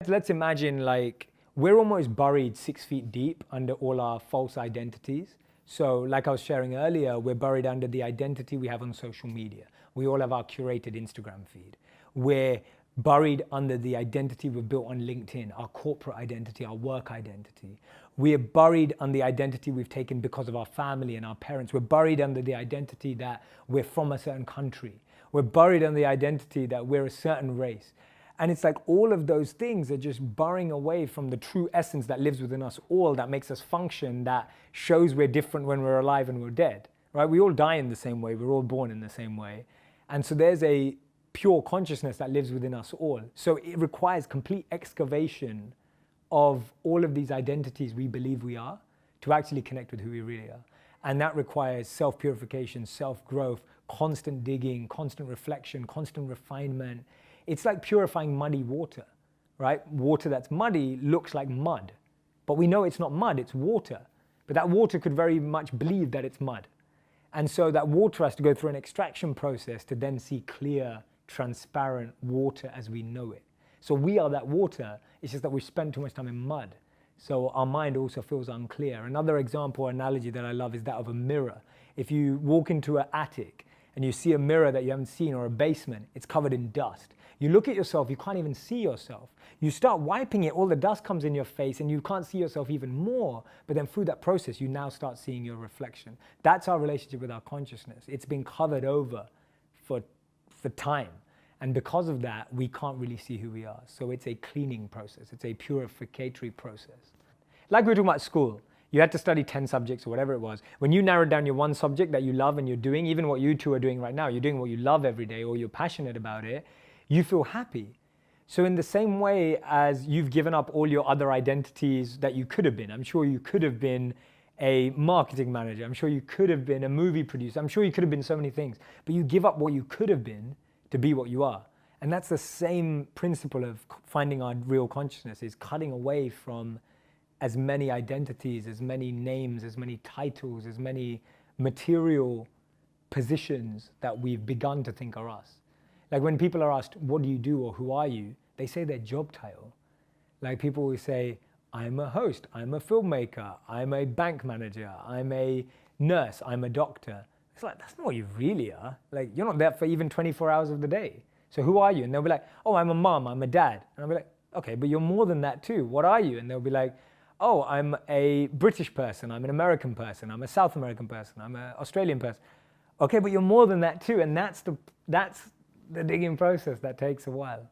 Let's imagine like we're almost buried 6 feet deep under all our false identities. So like I was sharing earlier, we're buried under the identity we have on social media. We all have our curated Instagram feed. We're buried under the identity we've built on LinkedIn, our corporate identity, our work identity. We're buried under the identity we've taken because of our family and our parents. We're buried under the identity that we're from a certain country. We're buried under the identity that we're a certain race. And it's like all of those things are just burrowing away from the true essence that lives within us all, that makes us function, that shows we're different when we're alive and we're dead, right? We all die in the same way. We're all born in the same way. And so there's a pure consciousness that lives within us all. So it requires complete excavation of all of these identities we believe we are to actually connect with who we really are. And that requires self-purification, self-growth, constant digging, constant reflection, constant refinement. It's like purifying muddy water, right? Water that's muddy looks like mud, but we know it's not mud, it's water. But that water could very much believe that it's mud. And so that water has to go through an extraction process to then see clear, transparent water as we know it. So we are that water, it's just that we spend too much time in mud. So our mind also feels unclear. Another example or analogy that I love is that of a mirror. If you walk into an attic and you see a mirror that you haven't seen or a basement, it's covered in dust. You look at yourself, you can't even see yourself. You start wiping it, all the dust comes in your face and you can't see yourself even more. But then through that process, you now start seeing your reflection. That's our relationship with our consciousness. It's been covered over for time. And because of that, we can't really see who we are. So it's a cleaning process. It's a purificatory process. Like we were talking about school. You had to study 10 subjects or whatever it was. When you narrowed down your one subject that you love and you're doing, even what you two are doing right now, you're doing what you love every day or you're passionate about it, you feel happy. So in the same way as you've given up all your other identities that you could have been, I'm sure you could have been a marketing manager, I'm sure you could have been a movie producer, I'm sure you could have been so many things, but you give up what you could have been to be what you are. And that's the same principle of finding our real consciousness, is cutting away from as many identities, as many names, as many titles, as many material positions that we've begun to think are us. Like when people are asked, what do you do or who are you? They say their job title. Like people will say, I'm a host, I'm a filmmaker, I'm a bank manager, I'm a nurse, I'm a doctor. It's like, that's not what you really are. Like you're not there for even 24 hours of the day. So who are you? And they'll be like, oh, I'm a mom, I'm a dad. And I'll be like, okay, but you're more than that too. What are you? And they'll be like, oh, I'm a British person, I'm an American person, I'm a South American person, I'm an Australian person. Okay, but you're more than that too. And that's the digging process that takes a while.